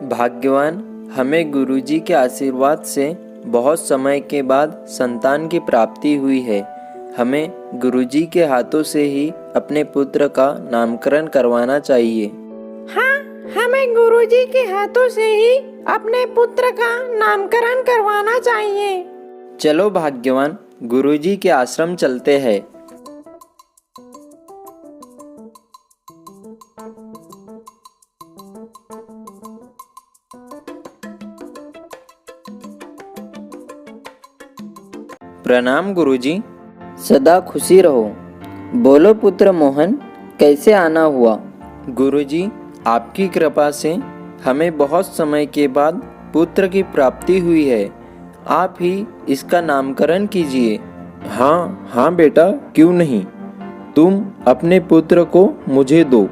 भाग्यवान, हमें गुरुजी के आशीर्वाद से बहुत समय के बाद संतान की प्राप्ति हुई है। हमें गुरुजी के हाथों से ही अपने पुत्र का नामकरण करवाना चाहिए। हाँ, हमें गुरुजी के हाथों से ही अपने पुत्र का नामकरण करवाना चाहिए। चलो भाग्यवान, गुरुजी के आश्रम चलते हैं। प्रणाम गुरुजी। सदा खुशी रहो। बोलो पुत्र मोहन, कैसे आना हुआ? गुरुजी, आपकी कृपा से हमें बहुत समय के बाद पुत्र की प्राप्ति हुई है। आप ही इसका नामकरण कीजिए। हाँ हाँ बेटा, क्यों नहीं। तुम अपने पुत्र को मुझे दो।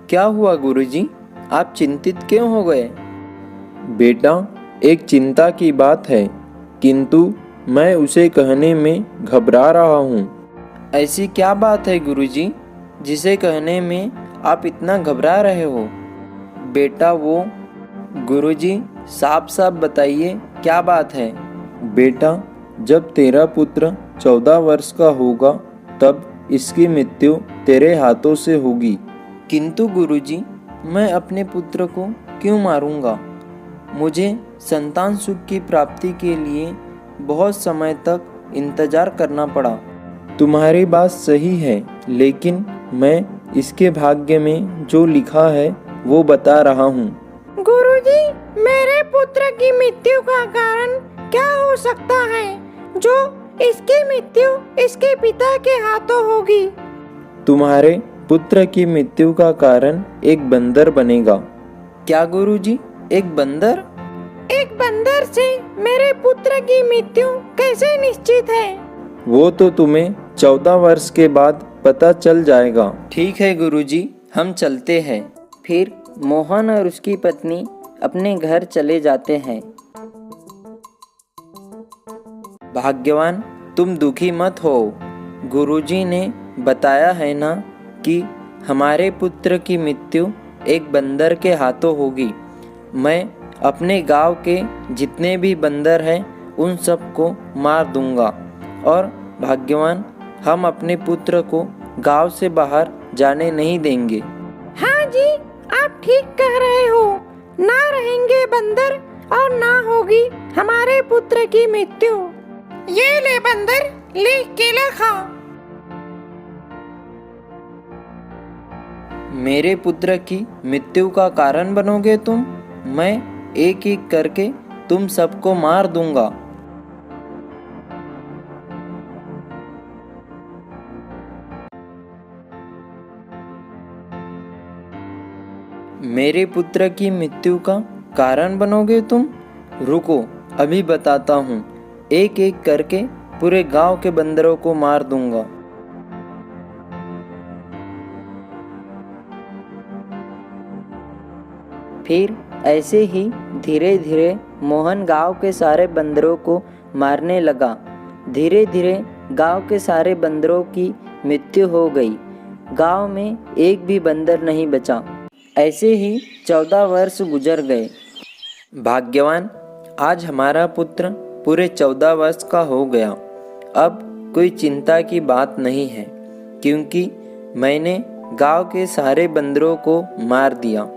क्या हुआ गुरुजी, आप चिंतित क्यों हो गए? बेटा, एक चिंता की बात है, किंतु मैं उसे कहने में घबरा रहा हूँ। ऐसी क्या बात है गुरुजी, जिसे कहने में आप इतना घबरा रहे हो? बेटा वो गुरुजी, साफ साफ बताइए क्या बात है। बेटा, जब तेरा पुत्र 14 वर्ष का होगा तब इसकी मृत्यु तेरे हाथों से होगी। किंतु गुरुजी, मैं अपने पुत्र को क्यों मारूंगा? मुझे संतान सुख की प्राप्ति के लिए बहुत समय तक इंतजार करना पड़ा। तुम्हारी बात सही है, लेकिन मैं इसके भाग्य में जो लिखा है वो बता रहा हूँ। गुरुजी, मेरे पुत्र की मृत्यु का कारण क्या हो सकता है जो इसकी मृत्यु इसके पिता के हाथों होगी? तुम्हारे पुत्र की मृत्यु का कारण एक बंदर बनेगा। क्या गुरुजी, एक बंदर? एक बंदर से मेरे पुत्र की मृत्यु कैसे निश्चित है? वो तो तुम्हें 14 वर्ष के बाद पता चल जाएगा। ठीक है गुरुजी, हम चलते हैं। फिर मोहन और उसकी पत्नी अपने घर चले जाते हैं। भाग्यवान, तुम दुखी मत हो। गुरुजी ने बताया है ना कि हमारे पुत्र की मृत्यु एक बंदर के हाथों होगी। मैं अपने गांव के जितने भी बंदर हैं उन सबको मार दूंगा। और भाग्यवान, हम अपने पुत्र को गांव से बाहर जाने नहीं देंगे। हाँ जी, आप ठीक कह रहे हो। ना रहेंगे बंदर और ना होगी हमारे पुत्र की मृत्यु। ये ले बंदर, ले केला खा। मेरे पुत्र की मृत्यु का कारण बनोगे तुम? मैं एक एक करके तुम सबको मार दूंगा। मेरे पुत्र की मृत्यु का कारण बनोगे तुम? रुको, अभी बताता हूँ। एक एक करके पूरे गांव के बंदरों को मार दूंगा। फिर ऐसे ही धीरे धीरे मोहन गांव के सारे बंदरों को मारने लगा। धीरे धीरे गांव के सारे बंदरों की मृत्यु हो गई। गांव में एक भी बंदर नहीं बचा। ऐसे ही 14 वर्ष गुजर गए। भाग्यवान, आज हमारा पुत्र पूरे 14 वर्ष का हो गया। अब कोई चिंता की बात नहीं है, क्योंकि मैंने गांव के सारे बंदरों को मार दिया।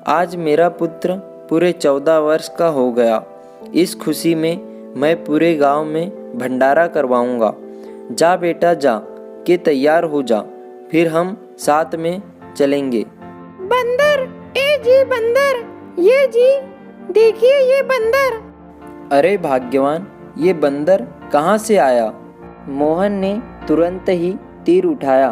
आज मेरा पुत्र पूरे 14 वर्ष का हो गया। इस खुशी में मैं पूरे गांव में भंडारा करवाऊंगा। जा बेटा जा, के तैयार हो जा, फिर हम साथ में चलेंगे। बंदर, ए जी बंदर, ये जी देखिए ये बंदर। अरे भाग्यवान, ये बंदर कहाँ से आया? मोहन ने तुरंत ही तीर उठाया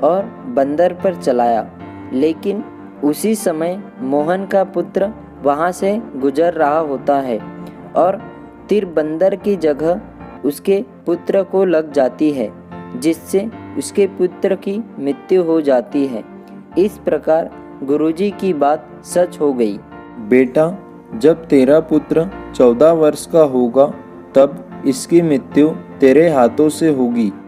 और बंदर पर चलाया, लेकिन उसी समय मोहन का पुत्र वहाँ से गुजर रहा होता है और तीर बंदर की जगह उसके पुत्र को लग जाती है, जिससे उसके पुत्र की मृत्यु हो जाती है। इस प्रकार गुरुजी की बात सच हो गई। बेटा, जब तेरा पुत्र 14 वर्ष का होगा तब इसकी मृत्यु तेरे हाथों से होगी।